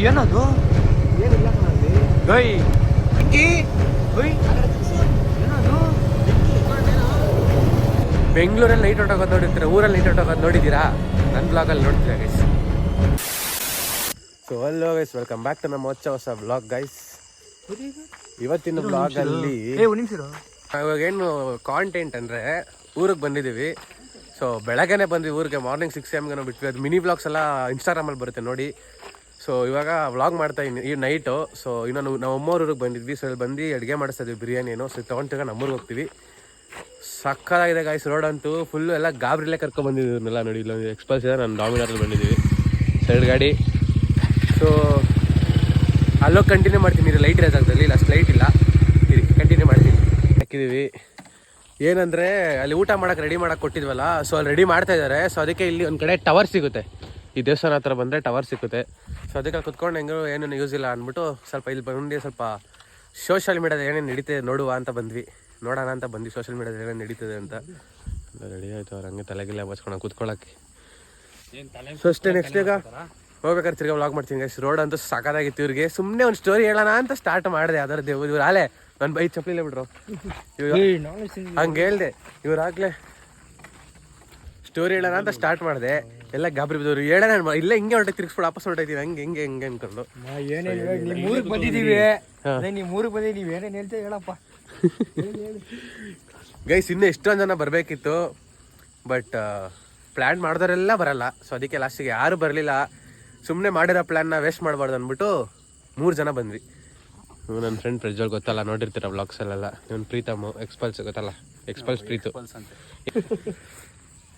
ಏನದು ಏನಿಲ್ಲ ಗೈ ಅಂಕಿ ಗೈ ಏನದು ಬೆಂಗಳೂರಲ್ಲಿ ನೈಟ್ ಔಟ್ ಆಗೋದು ನೋಡಿರ್ತೀರ, ಊರಲ್ಲಿ ನೈಟ್ ಔಟ್ ಆಗೋದು ನೋಡಿದ್ದೀರಾ? ನನ್ನ ಬ್ಲಾಗಲ್ಲಿ ನೋಡ್ತೀರಾ guys. So hello guys, welcome back to ನಮ್ಮ ಹೊಸ ಬ್ಲಾಗ್ ಗೈಸ್. ಇವತ್ತಿನ ಬ್ಲಾಗಲ್ಲಿ ಇವಾಗೇನು ಕಾಂಟೆಂಟ್ ಅಂದರೆ ಊರಿಗೆ ಬಂದಿದ್ದೀವಿ. ಸೊ ಬೆಳಗ್ಗೆನೆ ಬಂದ್ವಿ ಊರಿಗೆ, ಮಾರ್ನಿಂಗ್ 6 AM ಬಿಟ್ವಿ. ಅದು ಮಿನಿ ಬ್ಲಾಗ್ಸ್ ಎಲ್ಲ ಇನ್ಸ್ಟಾಗ್ರಾಮಲ್ಲಿ ಬರುತ್ತೆ ನೋಡಿ. ಸೊ ಇವಾಗ ವ್ಲಾಗ್ ಮಾಡ್ತಾ ಇದ್ದೀನಿ ಈ ನೈಟು. ಸೊ ಇನ್ನೊಂದು ನಾವು ಅಮ್ಮವ್ರ ಊರಿಗೆ ಬಂದಿದ್ವಿ. ಸೊ ಇಲ್ಲಿ ಬಂದು ಅಡುಗೆ ಮಾಡಿಸ್ತಾ ಇದ್ವಿ ಬಿರಿಯಾನಿನೋ. ಸೊ ತೊಗೊಂಡು ನಮ್ಮೂರಿಗೆ ಹೋಗ್ತೀವಿ. ಸಕ್ಕತ್ತಾಗಿದೆ ಗಾಯ್ಸ್. ರೋಡ್ ಅಂತೂ ಫುಲ್ಲು ಎಲ್ಲ ಗಾಬರಿಲೇ ಕರ್ಕೊಂಡ್ಬಂದಿದ್ದೀವನ್ನೆಲ್ಲ ನೋಡಿ. ಇಲ್ಲೊಂದು ಎಕ್ಸ್ಪಲ್ಸ್ ಇದೆ, ನಾನು ಡಾಮಿನಾರಲ್ಲಿ ಬಂದಿದ್ದೀವಿ ಸೈಡ್ ಗಾಡಿ. ಸೊ ಅಲ್ಲೋಗಿ ಕಂಟಿನ್ಯೂ ಮಾಡ್ತೀನಿ. ಇದು ಲೈಟ್ ಇರೋ ಜಾಗದಲ್ಲಿ, ಇಲ್ಲ ಅಷ್ಟು ಲೈಟ್ ಇಲ್ಲ, ಇದು ಕಂಟಿನ್ಯೂ ಮಾಡ್ತೀನಿ. ಹಾಕಿದ್ದೀವಿ ಏನಂದರೆ ಅಲ್ಲಿ ಊಟ ಮಾಡೋಕೆ ರೆಡಿ ಮಾಡೋಕೆ ಕೊಟ್ಟಿದ್ವಲ್ಲ, ಸೊ ಅಲ್ಲಿ ರೆಡಿ ಮಾಡ್ತಾ ಇದ್ದಾರೆ. ಸೊ ಅದಕ್ಕೆ ಇಲ್ಲಿ ಒಂದು ಕಡೆ ಟವರ್ ಸಿಗುತ್ತೆ, ಈ ದೇವಸ್ಥಾನ ಹತ್ರ ಬಂದರೆ ಟವರ್ ಸಿಗುತ್ತೆ. ಸೊ ಅದಕ್ಕೆ ಕುತ್ಕೊಂಡು ಹೆಂಗೂ ಏನೇನು ಯೂಸ್ ಇಲ್ಲ ಅಂದ್ಬಿಟ್ಟು ಸ್ವಲ್ಪ ಇಲ್ಲಿ ಬಂದು ಸ್ವಲ್ಪ ಸೋಷಿಯಲ್ ಮೀಡಿಯಾದ ಏನೇನು ನಡೀತದೆ ನೋಡುವ ಅಂತ ಬಂದ್ವಿ, ನೋಡೋಣ ಅಂತ ಬಂದ್ವಿ ಸೋಷಿಯಲ್ ಮೀಡಿಯಾದ ಏನೇನು ನಡೀತದೆ ಅಂತ. ರೆಡಿ ಆಯಿತು ಅವ್ರು ಹಂಗೆ ತಲೆಗಿಲ್ಲ ಬಚ್ಕೊಂಡು ಕೂತ್ಕೊಳ್ಳೋಕ್ಕೆ. ಸೊ ಅಷ್ಟೇ, ನೆಕ್ಸ್ಟ್ ಈಗ ಹೋಗ್ಬೇಕಾದ್ರೆ ತಿರ್ಗಿ ವ್ಲಾಗ್ ಮಾಡ್ತೀನಿ ಗೈಸ್. ರೋಡ್ ಅಂತೂ ಸಾಕಾಗಿತ್ತು. ಇವ್ರಿಗೆ ಸುಮ್ಮನೆ ಒಂದು ಸ್ಟೋರಿ ಹೇಳೋಣ ಅಂತ ಸ್ಟಾರ್ಟ್ ಮಾಡಿದೆ. ಅದರದ್ದು ಇವ್ರು ಆಲೆ ನನ್ನ ಬೈ ಚಪ್ಪಲಿಲ್ಲ ಬಿಡ್ರು, ಹಂಗೆ ಹೇಳ್ದೆ. ಇವ್ರಾಗಲೇ ಸ್ಟೋರಿ ಹೇಳೋಣ ಅಂತ ಸ್ಟಾರ್ಟ್ ಮಾಡಿದೆ, ಎಲ್ಲ ಗಾಬರಿ ಬಿದ್ದವ್ರು. ಹೇಳೋಣ ಇಲ್ಲ ಹಿಂಗೆ ಹೊರಟೆ ತಿರ್ಗಿಸ್ಬಿಟ್ಟು ವಾಪಸ್ ಹೊರಟಿದ್ದೀವಿ ಹಂಗೆ ಹಿಂಗೆ ಹಿಂಗೆ ಅನ್ಕೊಂಡು. ನಿಮ್ಮ ಊರಿಗೆ ಬಂದಿದ್ದೀವಿ, ನಿಮ್ಮ ಊರಿಗೆ ಬಂದಿದ್ದೀವಿ, ಏನೇನು ಹೇಳ್ತೇವೆ ಹೇಳಪ್ಪ ಗೈಸ್. ಇನ್ನೂ ಎಷ್ಟೊಂದು ಜನ ಬರಬೇಕಿತ್ತು, ಬಟ್ ಪ್ಲ್ಯಾನ್ ಮಾಡಿದವರೆಲ್ಲ ಬರಲ್ಲ. ಸೊ ಅದಕ್ಕೆ ಲಾಸ್ಟಿಗೆ ಯಾರು ಬರಲಿಲ್ಲ. ಸುಮ್ಮನೆ ಮಾಡಿರೋ ಪ್ಲ್ಯಾನ್ನ ವೇಸ್ಟ್ ಮಾಡಬಾರ್ದು ಅಂದ್ಬಿಟ್ಟು 3 ಜನ ಬಂದ್ವಿ. ನನ್ನ ಫ್ರೆಂಡ್ ಪ್ರಜ್ವಲ್ ಗೊತ್ತಲ್ಲ, ನೋಡಿರ್ತೀರ ವ್ಲಾಗ್ಸಲ್ಲೆಲ್ಲ. ಇವನು ಪ್ರೀತಮ್ ಎಕ್ಸ್ಪಲ್ಸ್ ಗೊತ್ತಲ್ಲ, ಎಕ್ಸ್ಪಲ್ಸ್ ಪ್ರೀತು.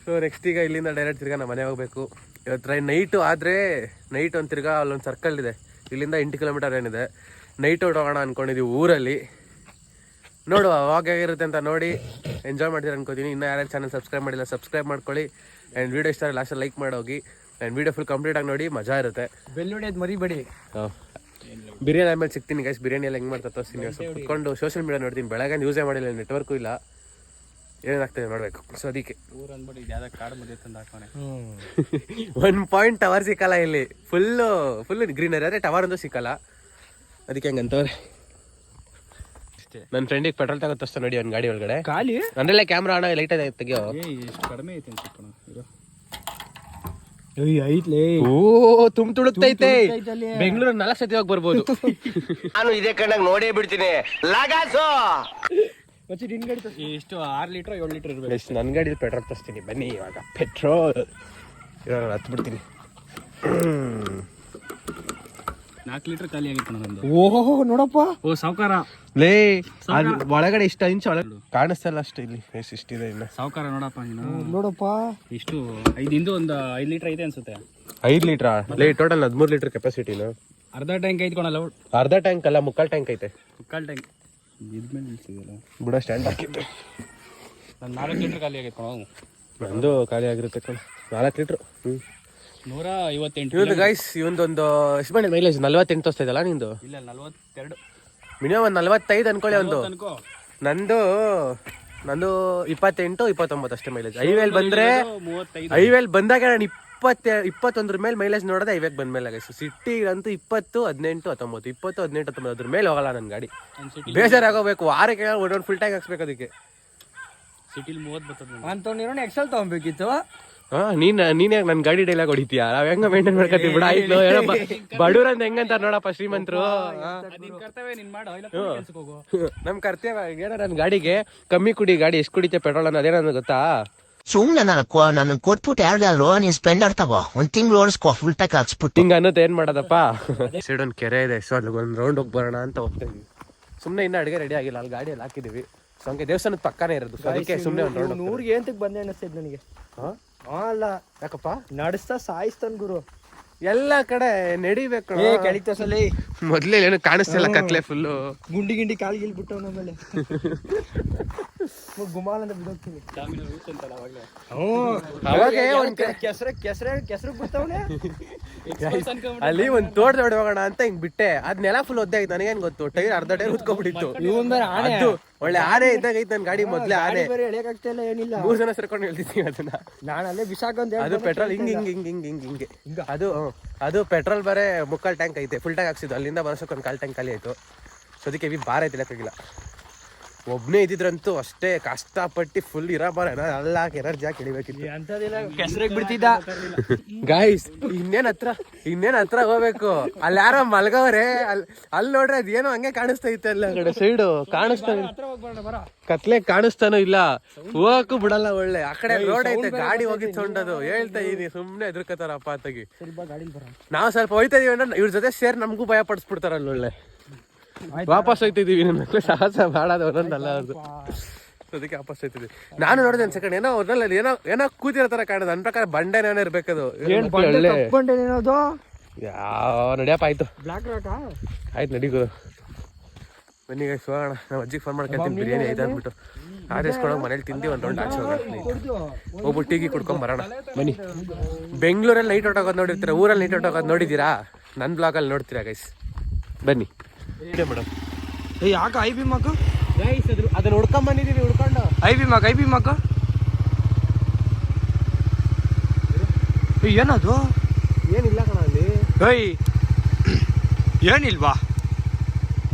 ಸೊ ನೆಕ್ಸ್ಟ್ ಈಗ ಇಲ್ಲಿಂದ ಡೈರೆಕ್ಟ್ ತಿರ್ಗಾ ನಮ್ಮ ಮನೆ ಹೋಗಬೇಕು. ಇವತ್ತು ನೈಟು ಆದರೆ ನೈಟ್ ಒಂದು ತಿರ್ಗಾ ಅಲ್ಲೊಂದು ಸರ್ಕಲ್ ಇದೆ, ಇಲ್ಲಿಂದ 8 ಕಿಲೋಮೀಟರ್ ಏನಿದೆ. ನೈಟ್ ಔಟ್ ಹೋಗೋಣ ಅಂದ್ಕೊಂಡಿದ್ದೀವಿ ಊರಲ್ಲಿ. ನೋಡುವ ಅವಾಗ ಹೇಗಿರುತ್ತೆ ಅಂತ ನೋಡಿ ಎಂಜಾಯ್ ಮಾಡ್ತೀರ ಅನ್ಕೋತೀನಿ. ಇನ್ನೂ ಯಾರ್ಯಾರು ಚಾನಲ್ ಸಬ್ಸ್ಕ್ರೈಬ್ ಮಾಡಿಲ್ಲ ಸಬ್ಸ್ಕ್ರೈಬ್ ಮಾಡ್ಕೊಳ್ಳಿ. ಆ್ಯಂಡ್ ವೀಡಿಯೋ ಇಷ್ಟ ಲಾಸ್ಟಲ್ಲಿ ಲೈಕ್ ಮಾಡೋಗಿ. ಆ್ಯಂಡ್ ವೀಡಿಯೋ ಫುಲ್ ಕಂಪ್ಲೀಟಾಗಿ ನೋಡಿ, ಮಜಾ ಇರುತ್ತೆ. ಬೆಲ್ ಹೊಡೆಯೋದು ಮರಿಬೇಡಿ. ಬಿರಿಯಾನಿ ಆಮೇಲೆ ಸಿಗ್ತೀನಿ ಗೈಸ್. ಬಿರಿಯಾನಿ ಎಲ್ಲ ಹೆಂಗೆ ಮಾಡ್ತಾ ತೋರಿಸ್ತೀನಿ. ಕುತ್ಕೊಂಡು ಸೋಷಿಯಲ್ ಮೀಡಿಯಾ ನೋಡ್ತೀನಿ. ಬೆಳಗ್ಗೆ ಯೂಸೇ ಮಾಡಿಲ್ಲ, ನೆಟ್ವರ್ಕು ಇಲ್ಲ, ಏನಾಗ್ತದೆ ನೋಡಬೇಕು. ಸೊ ಅದಕ್ಕೆ ಒನ್ ಪಾಯಿಂಟ್ ಟವರ್ ಸಿಕ್ಕಲ್ಲ ಇಲ್ಲಿ. ಫುಲ್ಲು ಗ್ರೀನರಿ, ಆದರೆ ಟವರ್ ಒಂದು ಸಿಕ್ಕಲ್ಲ. ಅದಕ್ಕೆ ಹೆಂಗಂತವ್ರೆ. ನನ್ನ ಫ್ರೆಂಡಿಗೆ ಪೆಟ್ರೋಲ್ ತಗೋ ತೋರಿಸ್ತಾ ನೋಡಿ ಒಂದು ಗಾಡಿ ಒಳಗಡೆ ಖಾಲಿ. ನನ್ನಲ್ಲೇ ಕ್ಯಾಮ್ರಾ ಆಣ ಲೈಟ್ ತೆಗಿಯೋ. ಕಡಿಮೆ ಐತೆ ಐತ್ಲೇ. ಓ ತುಂಬ ತುಳುಕ್ತೈತೆ. ಬೆಂಗಳೂರು 4 ಸತಿ ಹೋಗಿ ಬರ್ಬೋದು. ನಾನು ಇದೇ ಕಣ್ಣಾಗ ನೋಡೇ ಬಿಡ್ತೀನಿ. ಲಾಗಾಸು ಎಷ್ಟು 6 ಲೀಟರ್ 7 ಲೀಟರ್ ಇರ್ಬೇಕು. ಎಷ್ಟು ನನ್ನ ಗಾಡಿಲಿ ಪೆಟ್ರೋಲ್ ತರಿಸ್ತೀನಿ ಬನ್ನಿ. ಇವಾಗ ಪೆಟ್ರೋಲ್ ಇವಾಗ ಹತ್ಬಿಡ್ತೀನಿ. 4 ಲೀಟರ್ ಖಾಲಿ ಆಗಿತ್ತು ನಂದು. ಓಹೋ ನೋಡಪ್ಪ, ಓ ಸಾವುಕಾರ ಲೇ. ಒಳಗಡೆ ಇಷ್ಟ ಇಂಚ್ ಒಳಗಡೆ ಕಾಣಿಸ್ತಲ್ಲ ಅಷ್ಟು. ಇಲ್ಲಿ ಇಷ್ಟಿದೆ ಇನ್ನು ಸಾವುಕಾರ ನೋಡಪ್ಪ ನೀನು. ನೋಡಪ್ಪ ಇಷ್ಟು 5 ಇಂದು ಒಂದು 5 ಲೀಟರ್ ಐತೆ ಅನ್ಸುತ್ತೆ. 5 ಲೀಟ್ರಾ? ಲೇ ಟೋಟಲ್ 13 ಲೀಟರ್ ಕೆಪಾಸಿಟಿನ. ಅರ್ಧ ಟ್ಯಾಂಕ್ ಐತ್ಕೊಳಲ್ಲ. ಅರ್ಧ ಟ್ಯಾಂಕ್ ಅಲ್ಲ, ಮುಕ್ಕಾಲ್ ಟ್ಯಾಂಕ್ ಐತೆ. ಮುಕ್ಕಾಲ್ ಟ್ಯಾಂಕ್ ಇದ್ಮೇಲೆ ನಿಲ್ಸಿದಲ್ಲ ಬಿಡೋ ಸ್ಟ್ಯಾಂಡ್ ಹಾಕಿದ್ದೆ. ನಾನು 4 ಲೀಟರ್ ಖಾಲಿ ಆಗೈತೆ ಕಣ. ನಂದು ಖಾಲಿ ಆಗಿರುತ್ತೆ ಕಣ 4 ಲೀಟ್ರು. 158. ಇವತ್ತು ಗೈಸ್ ಇವೊಂದೊಂದು ಎಷ್ಟು ಬಂದಿದೆ ಮೈಲೇಜ್? 48 ತೋರಿಸ್ತಾ ಇದಲ್ಲ ನಿಂದು? ಇಲ್ಲ 42 ಮಿನಿಮಮ್ ಒಂದು 45 ಅನ್ಕೊಳ್ಳಿ. ಒಂದು ನಂದು 28 29 ಅಷ್ಟೇ ಮೈಲೇಜ್. ಹೈವೇಲಿ ಬಂದರೆ ಹೈವೇಲಿ ಬಂದಾಗ ನಾನು 21 ಮೇಲೆ ಮೈಲೇಜ್ ನೋಡೋದೆ. ಹೈವೇಗೆ ಬಂದ ಮೇಲೆ ಗೈಸ್. ಸಿಟಿಗಂತೂ 20 18 19 20 18 19 ಅದ್ರ ಮೇಲೆ ಹೋಗಲ್ಲ ನನ್ನ ಗಾಡಿ. ಬೇಜಾರಾಗೋಗ್ಬೇಕು. ವಾರಕ್ಕೆ ಒಂದೊಂದು ಫುಲ್ ಟ್ಯಾಂಕ್ ಹಾಕ್ಸ್ಬೇಕು ಅದಕ್ಕೆ. ಸಿಟಿಲಿ 30 ಬರ್ತದೆ ಅಂತ ಎಕ್ಸೆಲ್ ತಗೊಬೇಕಿತ್ತು. ನೀನೇ ನನ್ನ ಗಾಡಿ ಡೈಲಾಗ್ ಹೊಡಿತೀಯ. ನಾವ್ ಹೆಂಗ ಮೇಂಟೈನ್ ಮಾಡ್ಕೊತೀವಿ ಬಿಡ. ಆಯ್ತು ಬಡವ್ರ ಅಂತ ಹೆಂಗಂತಾರ ನೋಡಪ್ಪ ಶ್ರೀಮಂತರು. ನಮ್ ಕರ್ತವ್ಯ ಏನೋ ನನ್ನ ಗಾಡಿಗೆ ಕಮ್ಮಿ ಕುಡಿ. ಗಾಡಿ ಎಷ್ಟು ಕುಡಿತೆ ಪೆಟ್ರೋಲ್ ಅನ್ನೋ ಅದೇನೋ ಗೊತ್ತಾ? ಸುಮ್ನೆ ನನಗೆ ಕೊಟ್ಬಿಟ್ಟು ಯಾರ್ದಾದ್ರು ನೀನ್ ಸ್ಪೆಂಡರ್ ತಗೋ, 1 ತಿಂಗಳು ಓಡಿಸ್ಕೋ, ಫುಲ್ ಟ್ಯಾಕ್ ಹಾಕ್ಸ್ಬಿಟ್ಟು. ಹಿಂಗ ಅನ್ನೋದು ಏನ್ ಮಾಡೋದಪ್ಪ. ಸೈಡ್ ಒಂದು ಕೆರೆ ಇದೆ, ಸೊ ಅಲ್ಲಿ ಒಂದು ರೌಂಡ್ ಹೋಗಿ ಬರೋಣ ಅಂತ ಹೋಗ್ತಾ ಇದೀವಿ. ಸುಮ್ಮನೆ ಇನ್ನ ಅಡುಗೆ ರೆಡಿ ಆಗಿಲ್ಲ, ಅಲ್ಲಿ ಗಾಡಿಯಲ್ಲಿ ಹಾಕಿದೀವಿ. ಸೊ ಹಂಗೆ ದೇವಸ್ಥಾನದ ಪಕ್ಕನೇ ಇರೋದು, ಅದಕ್ಕೆ ಸುಮ್ಮನೆ ಒಂದು ರೌಂಡ್. 100 ಏಂತಕ್ಕೆ ಬಂದೆ ಅನಿಸ್ತೈತೆ ನನಗೆ. ಅಲ್ಲ ಯಾಕಪ್ಪ ನಡೆಸ್ತಾ ಸಾಯಿಸ್ತಾನ ಗುರು. ಎಲ್ಲ ಕಡೆ ನಡಿಬೇಕು. ಕೆಳಿತಸಲಿ ಮೊದ್ಲೇ ಏನು ಕಾಣಿಸ್ತಿಲ್ಲ, ಕತ್ಲೆ ಫುಲ್ಲು. ಗುಂಡಿ ಕಾಲಿಗೆ ಬಿಟ್ಟು ಆಮೇಲೆ ಗುಮಾಲ್ ಅಂತ ಬಿಡೋಗ್ತೀನಿ. ಕೆಸರು ಬಿಡ್ತಾವನೆ ಅಲ್ಲಿ ಒಂದ್ ತೋಟ ಹೋಗೋಣ ಅಂತ ಹಿಂಗ್ ಬಿಟ್ಟೆ. ಅದ್ ನೆಲ ಫುಲ್ ಒದ್ದೆ ಆಯ್ತು. ನನಗೇನ್ ಗೊತ್ತು, ಟೈರ್ ಅರ್ಧ ಟೈರ್ ಉತ್ಕೊಬಿಟ್ಟಿತ್ತು. ಒಳ್ಳೆ ಆನೆ ಇದ್ದಾಗ ಐತ್ ನನ್ ಗಾಡಿ. ಮೊದ್ಲೇ ಆನೆ ಏನಿಲ್ಲ. 3 ಜನ ಸೇರ್ಕೊಂಡು ಹೇಳ್ತಿದ್ದೀನಿ ಅದನ್ನ. ನಾನು ಅಲ್ಲೇ ಬಿಸಾಕೊಂಡೆ. ಅದು ಪೆಟ್ರೋಲ್ ಹಿಂಗ್ ಹಿಂಗ್ ಹಿಂಗ್ ಹಿಂಗ್ ಹಿಂಗ್ ಹಿಂಗೆ ಅದು ಅದು ಪೆಟ್ರೋಲ್ ಬೇರೆ ಮುಕ್ಕಾಲು ಟ್ಯಾಂಕ್ ಐತೆ, ಫುಲ್ ಟ್ಯಾಂಕ್ ಹಾಕ್ಸಿದ್ದು, ಅಲ್ಲಿಂದ ಬರೋಸಕ್ಕೆ ಒಂದು ಕಾಲು ಟ್ಯಾಂಕ್ ಖಾಲಿ ಆಯಿತು. ಸೊ ಅದಕ್ಕೆ ಹೆವಿ ಭಾರ ಐತಿಲ್ಲಕ್ಕಾಗಿಲ್ಲ. ಒಬ್ಬನೇ ಇದ್ದಿದ್ರಂತೂ ಅಷ್ಟೇ ಕಷ್ಟಪಟ್ಟು ಫುಲ್ ಇರೋ ಬಾರ ಎಲ್ಲ ಎನರ್ಜಿ ಹಾಕಿ ಹಿಡಿಬೇಕಿತ್ತು. ಕೆಸರಿಗೆ ಬಿಡ್ತಿದ್ದ ಗಾಯ್ಸ್ ಇನ್ನೇನ್ ಹತ್ರ ಹೋಗ್ಬೇಕು. ಅಲ್ಲಿ ಯಾರೋ ಮಲ್ಗವ್ರೆ, ಅಲ್ಲಿ ನೋಡ್ರೆ ಅದೇನೋ ಹಂಗೆ ಕಾಣಿಸ್ತೈತೆ ಅಲ್ಲ ಕಡೆ ಸೈಡು ಕಾಣಿಸ್ತಾನೆ, ಕತ್ಲೆ ಕಾಣಿಸ್ತಾನೋ ಇಲ್ಲ, ಹೋಗಕ್ಕೂ ಬಿಡಲ್ಲ. ಒಳ್ಳೆ ಆ ಕಡೆ ರೋಡ್ ಐತೆ, ಗಾಡಿ ಹೋಗಿ ಸೊಂಡದು ಹೇಳ್ತಾ ಇದೀನಿ, ಸುಮ್ನೆ ಎದುರ್ಕತಾರಪ್ಪ ಅತ್ತಾಗಿ. ನಾವು ಸ್ವಲ್ಪ ಹೋಯ್ತಾ ಇದೀವಿ ಅಂದ್ರೆ ಇವ್ರ ಜೊತೆ ಸೇರಿ ನಮಗೂ ಭಯ ಪಡಿಸ್ಬಿಡ್ತಾರಲ್ಲ. ಒಳ್ಳೆ ವಾಪಸ್ ಹೋಯ್ತಿದೀವಿ, ನನ್ನ ಸಾಹಸ ಮಾಡೋದು ಒಂದೊಂದಲ್ಲ ಅವ್ರದ್ದು. ಅದಕ್ಕೆ ವಾಪಸ್ ಹೋಯ್ತಿದ್ವಿ. ನಾನು ನೋಡಿದೆ ಒಂದು ಸೆಕೆಂಡ್, ಏನೋ ಅವ್ರಲ್ಲಿ ಏನೋ ಕೂತಿರೋ ತರ ಕಾಣೋದು. ನನ್ನ ಪ್ರಕಾರ ಬಂಡೆನೇ ಇರ್ಬೇಕದು. ಯಾವ ನಡಿಯಪ್ಪ, ಆಯ್ತು ಆಯ್ತು ನಡಿಗೋದು. ಬನ್ನಿ ಗೈಸ್ ಹೋಗೋಣ. ನಾವು ಅಜ್ಜಿಗೆ ಫೋನ್ ಮಾಡ್ಕೊಳ್ತೀನಿ, ಬಿರಿಯಾನಿ ಆಯ್ತು ಅಂದ್ಬಿಟ್ಟು ಆದೇಶ್ಕೊಳಗೆ ಮನೇಲಿ ತಿಂದು ಒಂದು ರೌಂಡ್ ಆಚೆ ಹೋಗೋಣ. ಹೋಗ್ಬಿಟ್ಟು ಟೀಗಿ ಕುಡ್ಕೊಂಡ್ ಬರೋಣ ಬನ್ನಿ. ಬೆಂಗಳೂರಲ್ಲಿ ನೈಟ್ ಔಟ್ ಆಗೋದು ನೋಡಿರ್ತೀರಾ, ಊರಲ್ಲಿ ನೈಟ್ ಔಟ್ ಆಗೋದು ನೋಡಿದ್ದೀರಾ? ನನ್ನ ಬ್ಲಾಗಲ್ಲಿ ನೋಡ್ತೀರಾ ಗೈಸ್, ಬನ್ನಿ ಮೇಡಮ್. ಯಾಕೆ ಐ ಬಿ ಮಕ್ಕ ಗೈಸ್ ಅದನ್ನ ಹುಡ್ಕೊಂಡ್ ಬಂದಿದ್ದೀವಿ, ಹುಡ್ಕೊಂಡು ಐ ಬಿ ಮಕ್ಕ ಏನದು? ಏನಿಲ್ಲ ಕಣ ಅಲ್ಲಿ. ಏಯ್ ಏನಿಲ್ವಾ?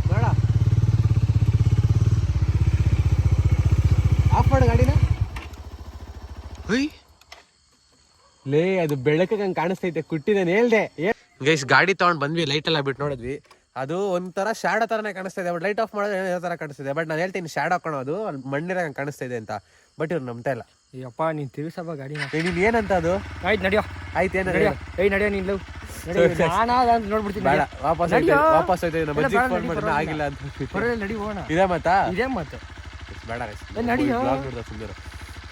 ಬೇಡ ಆಫ್ ಮಾಡು ಗಾಡಿನ. ಲೇ ಅದು ಬೆಳಕಿಗೆ ಹಂಗೆ ಕಾಣಿಸ್ತೈತೆ, ಕುಟ್ಟಿದ್ದೇನೆ ಹೇಳ್ದೆ. ಗೈಸ್ ಗಾಡಿ ತಗೊಂಡ್ ಬಂದ್ವಿ, ಲೈಟ್ ಎಲ್ಲ ಬಿಟ್ಟು ನೋಡಿದ್ವಿ. ಅದು ಒಂಥರ ಶ್ಯಾಡೋ ತರನೇ ಕಾಣಿಸ್ತಾ ಇದೆ, ಬಟ್ ಲೈಟ್ ಆಫ್ ಮಾಡೋದು ಏನೋ ತರ ಕಾಣಿಸ್ತಿದೆ. ಬಟ್ ನಾನು ಹೇಳ್ತೀನಿ ಶ್ಯಾಡೋ ಹಾಕೋದು ಅಲ್ಲಿ ಮಣ್ಣಿರ ಕಾಣಿಸ್ತಾ ಇದೆ ಅಂತ. ಬಟ್ ಇವ್ರು ನಂಬ್ತಾ ಇಲ್ಲ. ಅಪ್ಪ ನೀನ್ ತಿರುಸಪ್ಪ ಗಾಡಿ. ನೀನ್ ಏನಂತ ಅದು? ಆಯ್ತು ನಡಿಯೋ. ಆಯ್ತು ಏನು ನಡಿಯೋ ನೀನ್ ನೋಡ್ಬಿಡ್ತೀನಿ. ಬೇಡ ವಾಪಸ್ ವಾಪಸ್ ಹೋಯ್ತು. ನಮ್ಮ ಅಜ್ಜಿಗೆ ಫೋನ್ ಮಾಡಿದ್ರೆ ಆಗಿಲ್ಲ ಅಂತ ನಡಿ ಹೋಗೋಣ. ಇದೇ ಮಾತಾ? ಇದೇ ಮತ್ತೆ ಬೇಡ ನಡಿಯೋ. ಸುಂದರ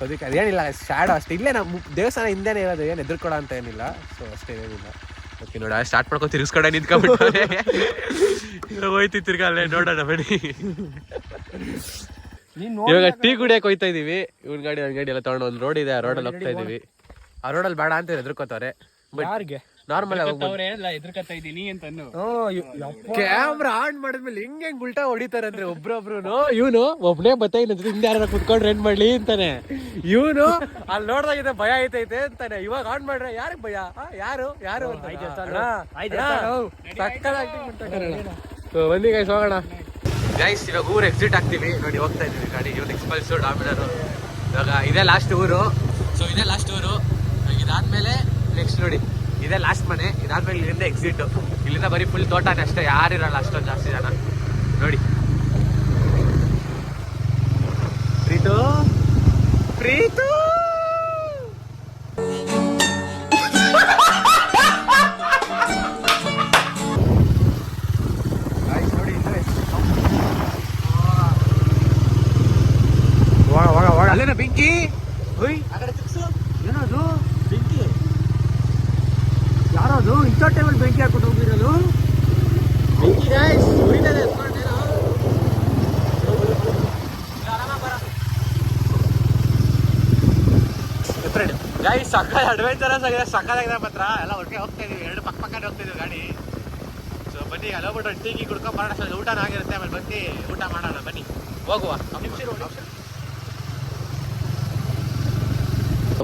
ಅದಕ್ಕೆ ಅದೇನಿಲ್ಲ ಶ್ಯಾಡೋ ಅಷ್ಟೇ. ಇಲ್ಲೇ ನಮ್ಮ ದೇವಸ್ಥಾನ ಹಿಂದೆನೇ ಇರೋದು, ಏನು ಎದುರ್ಕೊಳ ಅಂತ ಏನಿಲ್ಲ. ಸೊ ಅಷ್ಟೇ ಏನಿಲ್ಲ. ಓಕೆ ನೋಡಿ ಸ್ಟಾರ್ಟ್ ಮಾಡ್ಕೊಂಡು ತಿರ್ಗಿಸ್ಕೊಂಡೆ ನಿಂತ್ಕೊಂಡ್ಬಿಟ್ಟು ಹೋಯ್ತು ತಿರ್ಗಾ ಅಲ್ಲೇ ನೋಡೋಣ ಬನ್ನಿ. ಇವಾಗ ಟೀ ಕುಡಿಯಕ್ಕೆ ಹೋಯ್ತಾ ಇದೀವಿ. ಇವ್ನ ಗಾಡಿ ನನ್ನ ಗಾಡಿ ಎಲ್ಲ ತಗೊಂಡು ಒಂದು ರೋಡ್ ಇದೆ, ಆ ರೋಡಲ್ಲಿ ಹೋಗ್ತಾ ಇದೀವಿ. ಆ ರೋಡಲ್ಲಿ ಬೇಡ ಅಂತ ಎದುರ್ಕೋತಾರೆ. ನಾರ್ಮಲ್ ಕ್ಯಾಮ್ರಾ ಆನ್ ಮಾಡಿದ್ಮೇಲೆ ಹೆಂಗ್ ಉಲ್ಟಾ ಹೊಡಿತಾರೆ ಅಂದ್ರೆ ಒಬ್ರೊಬ್ರು. ಇವನು ಒಬ್ನೇ ಬತ್ತ ಹಿಂದೆ ಯಾರ ಕುತ್ಕೊಂಡ್ರೆ ಏನ್ ಮಾಡ್ಲಿ ಅಂತಾನೆ. ಇವನು ಅಲ್ಲಿ ನೋಡ್ದಾಗಿದೆ ಭಯ ಐತೈತೆ ಅಂತಾನೆ. ಇವಾಗ ಆನ್ ಮಾಡ್ರೆ ಯಾರಿಗೆ ಭಯ? ಯಾರು ಯಾರು ಬನ್ನಿ ಗೈಸ್ ಹೋಗೋಣ. ಗೈಸ್ ಇವಾಗ ಊರು ಎಕ್ಸಿಟ್ ಆಗ್ತೀವಿ ನೋಡಿ, ಹೋಗ್ತಾ ಇದೀವಿ ಗಾಡಿ. ಇವತ್ತು ಎಕ್ಸ್ಪಲ್ಸ್ ಡಾಮಿನರ್. ಇವಾಗ ಇದೇ ಲಾಸ್ಟ್ ಊರು. ಸೊ ಇದೇ ಲಾಸ್ಟ್ ಊರು. ಇದಾದ್ಮೇಲೆ ನೆಕ್ಸ್ಟ್ ನೋಡಿ ಇದೇ ಲಾಸ್ಟ್ ಮನೆ. ಇದಾದ್ಮೇಲೆ ಇಲ್ಲಿಂದ ಎಕ್ಸಿಟ್. ಇಲ್ಲಿಂದ ಬರೀ ಫುಲ್ ತೋಟನೇ ಅಷ್ಟೇ, ಯಾರಿರಲ್ಲ ಅಷ್ಟೊಂದು ಜಾಸ್ತಿ ಜನ ನೋಡಿ. ಪ್ರೀತು ಪ್ರೀತು ಅಲ್ಲೇನ ಬೆಂಕಿ. ಏನದು ಬೆಂಕಿ? ಯಾರದು ಇಂಥ ಟೈಮಲ್ಲಿ ಬೆಂಕಿ ಹಾಕೊಂಡು ಹೋಗಿರೋದು? ಬೆಂಕಿ ಗೈಸ್ ಉರಿತದೆ. ಗೈಸ್ ಸಕ್ಕ ಅಡ್ವೆಂಚರಸ್ ಆಗಿದೆ, ಸಕ್ಕದಾಗಿದೆ ಮಾತ್ರ. ಎಲ್ಲ ಒಟ್ಟಿಗೆ ಹೋಗ್ತಾ ಇದೀವಿ, ಎರಡು ಪಕ್ಕನೇ ಹೋಗ್ತಾ ಇದೀವಿ ಗಾಡಿ. ಸೊ ಬನ್ನಿ ಅಲ್ಲಿ ಹೋಗ್ಬಿಟ್ಟು ಟೀಗಿ ಕುಡ್ಕೊಂಡು ಮಾಡೋಣ. ಊಟನ ಆಗಿರುತ್ತೆ, ಆಮೇಲೆ ಬಂದು ಊಟ ಮಾಡೋಣ ಬನ್ನಿ. ಹೋಗುವ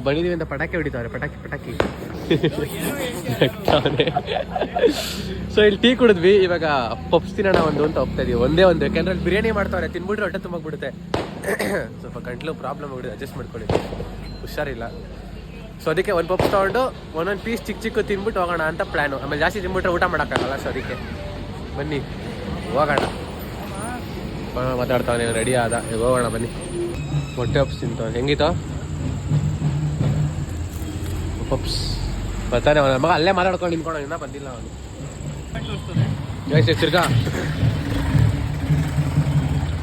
ಬಂದಿದೀವಿ ಅಂತ ಪಟಾಕಿ ಹೊಡಿತಾವ್ರೆ. ಪಟಾಕಿ ಸೊ ಇಲ್ಲಿ ಟೀ ಕುಡಿದ್ವಿ. ಇವಾಗ ಪಪ್ಸ್ ತಿನ್ನೋಣ ಒಂದು ಅಂತ ಹೋಗ್ತಾ ಇದೀವಿ. ಒಂದೇ ಒಂದು, ಯಾಕೆಂದ್ರೆ ಅಲ್ಲಿ ಬಿರಿಯಾನಿ ಮಾಡ್ತಾವ್ರೆ, ತಿನ್ಬಿಟ್ರೆ ಹೊಟ್ಟೆ ತುಂಬಾಗ್ಬಿಡುತ್ತೆ. ಸ್ವಲ್ಪ ಗಂಟ್ಲು ಪ್ರಾಬ್ಲಮ್ ಆಗ್ಬಿಡುತ್ತೆ, ಅಡ್ಜಸ್ಟ್ ಮಾಡ್ಕೊಳ್ಳಿ, ಹುಷಾರಿಲ್ಲ. ಸೊ ಅದಕ್ಕೆ ಒಂದು ಪಪ್ಸ್ ತೊಗೊಂಡು ಒಂದೊಂದು ಪೀಸ್ ಚಿಕ್ಕ ತಿನ್ಬಿಟ್ಟು ಹೋಗೋಣ ಅಂತ ಪ್ಲ್ಯಾನು. ಆಮೇಲೆ ಜಾಸ್ತಿ ತಿನ್ಬಿಟ್ರೆ ಊಟ ಮಾಡೋಕ್ಕಾಗಲ್ಲ. ಸೊ ಅದಕ್ಕೆ ಬನ್ನಿ ಹೋಗೋಣ. ಮಾತಾಡ್ತಾವೆ ರೆಡಿ ಆದ, ಹೋಗೋಣ ಬನ್ನಿ. ಹೊಟ್ಟೆ ಪಪ್ಸ್ ತಿಂತಾವೆ. ಹೆಂಗಿತ್ತು ಪಪ್ಸ್? ಬರ್ತಾನೆ ಅವನ ಮಗ, ಅಲ್ಲೇ ಮಾತಾಡ್ಕೊಂಡು ನಿಂತ್ಕೊಂಡು ಇನ್ನೂ ಬಂದಿಲ್ಲ ಅವನು. ಜೈಸ್ ತಿರ್ಗಾ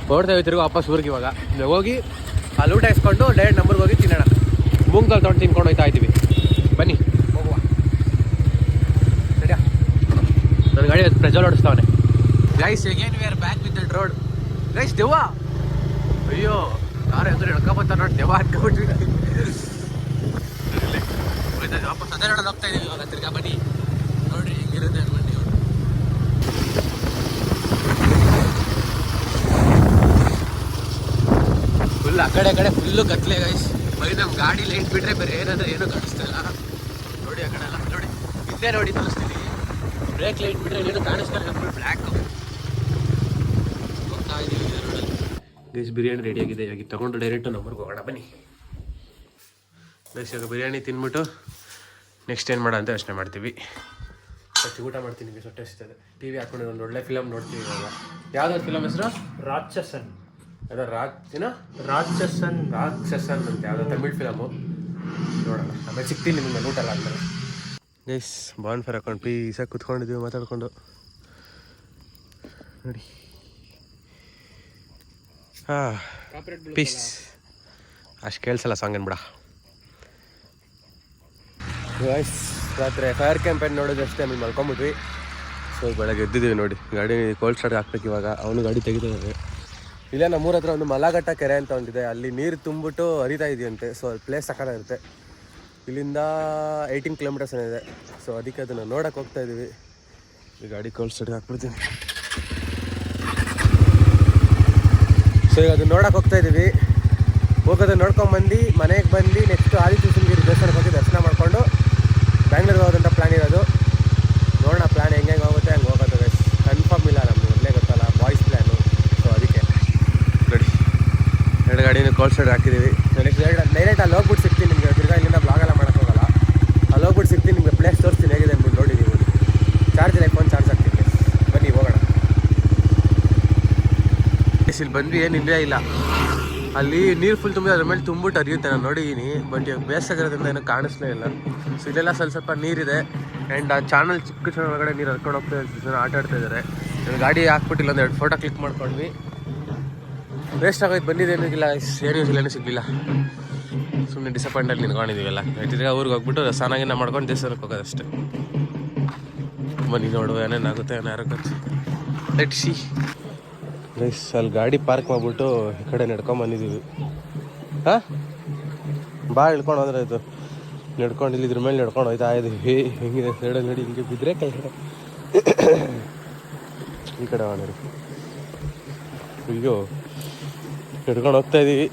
ಹೊಡ್ತೇವೆ, ತಿರ್ಗಾ ವಾಪಸ್ ಊರಿಗೆ. ಇವಾಗ ಹೋಗಿ ಅಲ್ಲಿ ಊಟ ಇಸ್ಕೊಂಡು ಡೈರೆಕ್ಟ್ ನಂಬರ್ಗೆ ಹೋಗಿ ತಿನ್ನೋಣ. ಮೂಂಗಲ್ ತೊಗೊಂಡು ತಿನ್ಕೊಂಡು ಹೋಗ್ತಾ ಇದ್ದೀವಿ. ಬನ್ನಿ ಹೋಗುವ. ರೆಡಿಯಾ? ನನ್ನ ಗಾಡಿ ಪ್ರೆಜಲ್ ಓಡಿಸ್ತಾವನೆ. Guys again we are back with that road. Guys ದೆವ್ವ, ಅಯ್ಯೋ ಯಾರು ಎದುರು ಎಳ್ಕೊಬತ್ತ ನೋಡಿ, ದೆವ್ವ ಅನ್ಕೊಬಿಟ್ವಿ. ವಾಪಸ್ ಅದೇ ರೋಡಲ್ಲಿ ಹೋಗ್ತಾ ಇದೀವಿ ಇವಾಗ ತಿರ್ಗಾ. ಬನ್ನಿ ನೋಡ್ರಿ ಹೆಂಗಿರುತ್ತೆ ಬನ್ನಿ. ಫುಲ್ ಆ ಕಡೆ ಫುಲ್ಲು ಕತ್ಲೆ ಗೈಸ್. ಬರೀ ನಮ್ಮ ಗಾಡಿ ಲೈಟ್ ಬಿಟ್ರೆ ಬೇರೆ ಏನಂದ್ರೆ ಏನೂ ಕಾಣಿಸ್ತಾ ಇಲ್ಲ. ನೋಡಿ ಆ ಕಡೆ ಎಲ್ಲ ನೋಡಿ, ಮುಂದೆ ನೋಡಿ ತೋರಿಸ್ತೀನಿ. ಬ್ರೇಕ್ ಲೈಟ್ ಬಿಟ್ಟರೆ ಏನು ಕಾಣಿಸ್ತಾರೆ ಫುಲ್ ಬ್ಲ್ಯಾಕ್. ಹೋಗ್ತಾ ಇದ್ದೀವಿ ರೋಡಲ್ಲಿ. ಗೈಸ್ ಬಿರಿಯಾನಿ ರೆಡಿಯಾಗಿದೆ. ಇವಾಗ ತೊಗೊಂಡು ಡೈರೆಕ್ಟು ನಮ್ಮೂರಿಗೆ ಹೋಗೋಣ ಬನ್ನಿ ಗೈಸ್. ಇವಾಗ ಬಿರಿಯಾನಿ ತಿಂದ್ಬಿಟ್ಟು ನೆಕ್ಸ್ಟ್ ಏನು ಮಾಡೋ ಅಂತ ಯೋಚನೆ ಮಾಡ್ತೀವಿ. ಫಸ್ಟ್ ಊಟ ಮಾಡ್ತೀನಿ. ನಿಮಗೆ ಸೊಟ್ಟೆ ಸಿಗ್ತದೆ. ಟಿ ವಿ ಹಾಕೊಂಡು ಒಂದು ಒಳ್ಳೆ ಫಿಲಮ್ ನೋಡ್ತೀವಿ ಇವಾಗ. ಯಾವ್ದಾದ್ರು ಫಿಲಮ್ ಹೆಸರು? ರಾಕ್ಷಸನ್. ಅದ ರಾಕ್ಷಸನ್ ಅಂತ ಯಾವುದೋ ತಮಿಳ್ ಫಿಲಮು ನೋಡೋಣ. ಆಮೇಲೆ ಸಿಗ್ತೀನಿ ನಿಮಗೆ ಊಟ ಎಲ್ಲ ಆದ್ಮೇಲೆ. ಗೈಸ್ ಬಾನ್ ಫೈರ್ ಹಾಕೊಂಡು ಪೀಸಾಗಿ ಕುತ್ಕೊಂಡಿದ್ದೀವಿ ಮಾತಾಡ್ಕೊಂಡು ನೋಡಿ. ಹಾಂ ಪೀಸ್ ಅಷ್ಟು ಕೇಳಿಸಲ್ಲ ಸಾಂಗ್ ಏನ್ಬಿಡ. ಗೈಸ್ ರಾತ್ರಿ ಫೈರ್ ಕ್ಯಾಂಪೇನ್ ನೋಡೋದಷ್ಟೇ ಆಮೇಲೆ ಮಲ್ಕೊಂಬಿಟ್ವಿ. ಸೊ ಬೆಳಗ್ಗೆ ಎದ್ದಿದ್ದೀವಿ ನೋಡಿ. ಗಾಡಿ ಕೋಲ್ಡ್ ಸ್ಟಾರ್ಟ್ ಹಾಕ್ಬೇಕು ಇವಾಗ. ಅವನು ಗಾಡಿ ತೆಗಿತಿದ್ದಾನೆ. ಇಲ್ಲೇ ನಮ್ಮೂರ ಹತ್ರ ಒಂದು ಮಲಘಟ್ಟ ಕೆರೆ ಅಂತ ಒಂದಿದೆ. ಅಲ್ಲಿ ನೀರು ತುಂಬಿಟ್ಟು ಹರಿತಾ ಇದೆಯಂತೆ. ಸೊ ಅಲ್ಲಿ ಪ್ಲೇಸ್ ಸಕ್ಕತ್ತಾಗಿರುತ್ತೆ. ಇಲ್ಲಿಂದ 18 ಕಿಲೋಮೀಟರ್ಸ್ ಏನಿದೆ. ಸೊ ಅದಕ್ಕೆ ಅದನ್ನು ನೋಡೋಕೆ ಹೋಗ್ತಾ ಇದ್ದೀವಿ. ಈ ಗಾಡಿ ಕೋಲ್ಡ್ ಸ್ಟಾರ್ಟ್ ಹಾಕ್ಬಿಡ್ತೀನಿ. ಸೊ ಈಗ ಅದನ್ನ ನೋಡೋಕೆ ಹೋಗ್ತಾ ಇದ್ದೀವಿ. ಹೋಗೋದನ್ನ ನೋಡ್ಕೊಂಬಂದು ಮನೆಗೆ ಬಂದು ನೆಕ್ಸ್ಟ್ ಆದಿಚುಂಚನಗಿರಿ ದೇವಸ್ಥಾನಕ್ಕೆ ಹೋಗಿ ದರ್ಶನ ಮಾಡಿಕೊಂಡು ಬ್ಯಾಂಗ್ಳೂರಿಗೆ ಹೋಗೋದಂತ ಪ್ಲ್ಯಾನ್ ಇರೋದು. ನೋಡೋಣ ಪ್ಲ್ಯಾನ್ ಹೆಂಗೆ ಹೋಗುತ್ತೆ ಹಂಗೆ ಹೋಗೋದು. ಕನ್ಫರ್ಮ್ ಇಲ್ಲ ನಮ್ಗೆ, ಮೊದಲೇ ಗೊತ್ತಲ್ಲ ಬಾಯ್ಸ್ ಪ್ಲ್ಯಾನು. ಸೊ ಅದಕ್ಕೆ ನೋಡಿ 2 ಗಾಡಿನೂ ಕೋಲ್ಡ್ ಸ್ಟಾರ್ಟ್ ಹಾಕಿದ್ದೀವಿ. ನೆಕ್ಸ್ಟ್ ಡೈರೆಕ್ಟ್ ಅಲ್ಲಿ ಹೋಗ್ಬಿಟ್ಟು ಸಿಗ್ತೀನಿ ನಿಮಗೆ. ತಿರ್ಗಾ ಇಲ್ಲಿಂದ ಬ್ಲಾಗೆಲ್ಲ ಮಾಡೋಕ್ಕೋಗಲ್ಲ. ಅಲ್ಲಿ ಹೋಗ್ಬಿಟ್ಟು ಸಿಗ್ತೀನಿ ನಿಮಗೆ. ಪ್ಲೇಸ್ ತೋರಿಸ್ತೀನಿ ಹೇಗಿದೆ ಅಂದ್ಬಿಟ್ಟು ನೋಡಿ ನೀವು. ಚಾರ್ಜ್ ಇಲ್ಲ, ಫೋನ್ ಚಾರ್ಜ್ ಹಾಕ್ತೀನಿ. ಬನ್ನಿ ಹೋಗೋಣ. ಇಲ್ಲಿ ಬಂದ್ವಿ ಏನು ಇಲ್ಲ. ಅಲ್ಲಿ ನೀರು ಫುಲ್ ತುಂಬಿದೆ. ಅದ್ರ ಮೇಲೆ ತುಂಬಿಟ್ಟು ಹರಿಯುತ್ತೆ. ನಾನು ನೋಡಿದ್ದೀನಿ. ಬಟ್ ಇವಾಗ ಬೇಸಾಗಿರೋದ್ರಿಂದ ಏನೂ ಕಾಣಿಸ್ಲೇ ಇಲ್ಲ. ಸೊ ಇಲ್ಲೆಲ್ಲ ಸ್ವಲ್ಪ ನೀರಿದೆ. ಆ್ಯಂಡ್ ಆ ಚಾನಲ್ ಚಿಕ್ಕ ಚಾನಲ್ ಒಳಗಡೆ ನೀರು ಹರ್ಕೊಂಡು ಹೋಗ್ತಾ ಜನ ಆಟ ಆಡ್ತಾ ಇದ್ದಾರೆ. ನಾನು ಗಾಡಿ ಹಾಕ್ಬಿಟ್ಟು ಇಲ್ಲೊಂದು 2 ಫೋಟೋ ಕ್ಲಿಕ್ ಮಾಡ್ಕೊಂಡ್ವಿ. ವೇಸ್ಟ್ ಆಗೋಯ್ತು. ಬಂದಿದ್ದೇನಿಲ್ಲ, ಏನೂ ಸಿಗಲಿಲ್ಲ. ಸುಮ್ಮನೆ ಡಿಸಪಾಯಿಂಟಾಗಿ ನಿಂತ್ಕೊಂಡಿದ್ದೀವಲ್ಲ. ತಿರ್ಗಾ ಊರಿಗೆ ಹೋಗ್ಬಿಟ್ಟು ಸ್ನಾನ ಮಾಡ್ಕೊಂಡು ದೇವಸ್ಥಾನಕ್ಕೆ ಹೋಗೋದಷ್ಟೇ. ಬನ್ನಿ ನೋಡುವ ಏನೇನಾಗುತ್ತೆ ಯಾರು ಗೊತ್ತು. Let see guys. ಅಲ್ಲಿ ಗಾಡಿ ಪಾರ್ಕ್ ಮಾಡಿಬಿಟ್ಟು ಈ ಕಡೆ ನಡ್ಕೊಂಬಂದಿದ್ದೀವಿ. ಹಾಂ ಭಾಳ ಹಿಡ್ಕೊಂಡು ಹೋದ್ರೆ ಆಯಿತು. ನಡ್ಕೊಂಡು ಇಲ್ಲಿ ಇದ್ರ ಮೇಲೆ ನಡ್ಕೊಂಡು ಹೋಯ್ತಾ ಇದ್ದೀವಿ. ಹೆಂಗಿದೆ ಸೈಡಲ್ಲಿ ನೋಡಿ. ಹಿಂಗೆ ಬಿದ್ದರೆ ಕೈ ಈ ಕಡೆ ನೋಡಿ. ಅಯ್ಯೋ ನಡ್ಕೊಂಡು ಹೋಗ್ತಾ ಇದ್ದೀವಿ.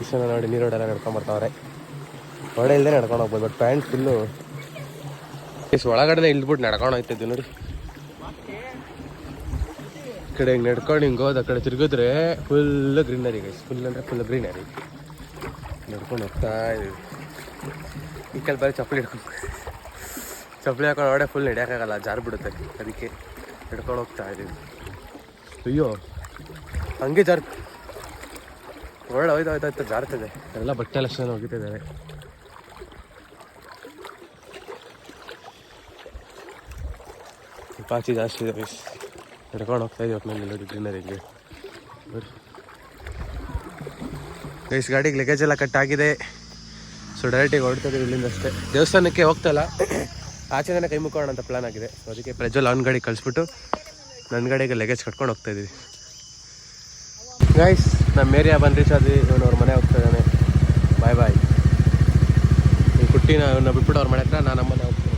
ಇಷ್ಟ ನೋಡಿ ನೀರೋಡೆಲ್ಲ ನಡ್ಕೊಂಬರ್ತಾವ್ರೆ. ಹೊಡೆ ಇಲ್ಲದೆ ನಡ್ಕೊಂಡು ಹೋಗ್ಬೋದು. ಬಟ್ ಪ್ಯಾಂಟ್ ಫುಲ್ಲು ಒಳಗಡೆ ಇಳ್ದ್ಬಿಟ್ಟು ನಡ್ಕೊಂಡು ಹೋಗ್ತಿದ್ವಿ ನೋಡಿ. ಈ ಕಡೆ ಹಿಂಗೆ ನಡ್ಕೊಂಡು ಹಿಂಗೆ ಹೋದ ಕಡೆ ತಿರುಗಿದ್ರೆ ಫುಲ್ ಗ್ರೀನರಿ ಗೈಸ್. ಫುಲ್ ಅಂದರೆ ಫುಲ್ ಗ್ರೀನರಿ. ನಡ್ಕೊಂಡು ಹೋಗ್ತಾ ಇದೀವಿ. ಈ ಕಡೆ ಬರೀ ಚಪ್ಪಲಿ ಹಾಕೊಂಡು ಹೊಡೆ ಫುಲ್ ನಡೆಯೋಕ್ಕಾಗಲ್ಲ, ಜಾರು ಬಿಡುತ್ತೆ. ಅದಕ್ಕೆ ನಡ್ಕೊಂಡು ಹೋಗ್ತಾ ಇದೀವಿ. ಅಯ್ಯೋ ಹಂಗೆ ಒಳ್ಳೆ ಹೋಯ್ತು ಜಾರ್ತದೆ. ಎಲ್ಲ ಬಟ್ಟೆ ಎಲ್ಲ ಚೆನ್ನಾಗಿ ಹೋಗಿತಿದ್ದಾರೆ. ಪಾಚಿ ಜಾಸ್ತಿ ಇದೆ ಗೈಸ್. ನಡ್ಕೊಂಡು ಹೋಗ್ತಾ ಇದೀವಿ ಒಟ್ಟಿನಲ್ಲಿ ನೋಡಿ ಗ್ರೀನರಿಗೆ. ಗೈಸ್ ಗಾಡಿಗೆ ಲಗೇಜ್ ಎಲ್ಲ ಕಟ್ಟಾಗಿದೆ. ಸೊ ಡೈರೆಕ್ಟಿಗೆ ಹೊರಡ್ತಾ ಇದೀವಿ ಇಲ್ಲಿಂದ ಅಷ್ಟೇ. ದೇವಸ್ಥಾನಕ್ಕೆ ಹೋಗ್ತಾ ಇಲ್ಲ, ಆಚೆನೇ ಕೈ ಮುಕ್ಕೋಣ ಅಂತ ಪ್ಲ್ಯಾನ್ ಆಗಿದೆ. ಸೊ ಅದಕ್ಕೆ ಪ್ರಜ್ವಲ್ ಅವ್ನ ಗಾಡಿ ಕಳಿಸ್ಬಿಟ್ಟು ನನ್ನ ಗಾಡಿಗೆ ಲಗೇಜ್ ಕಟ್ಕೊಂಡು ಹೋಗ್ತಾ ಇದೀವಿ. ಗೈಸ್ ನಮ್ಮ ಏರಿಯಾ ಬಂದು ರೀಚ್ ಆದ್ವಿ. ಇವನು ಅವ್ರ ಮನೆ ಹೋಗ್ತಾ ಇದ್ದಾನೆ. ಬಾಯ್ ಈ ಕುಟ್ಟಿನ ಬಿಟ್ಬಿಟ್ಟು ಅವ್ರ ಮನೆ ಹತ್ರ ನಾನು ನಮ್ಮನೆ ಹೋಗ್ತೀನಿ.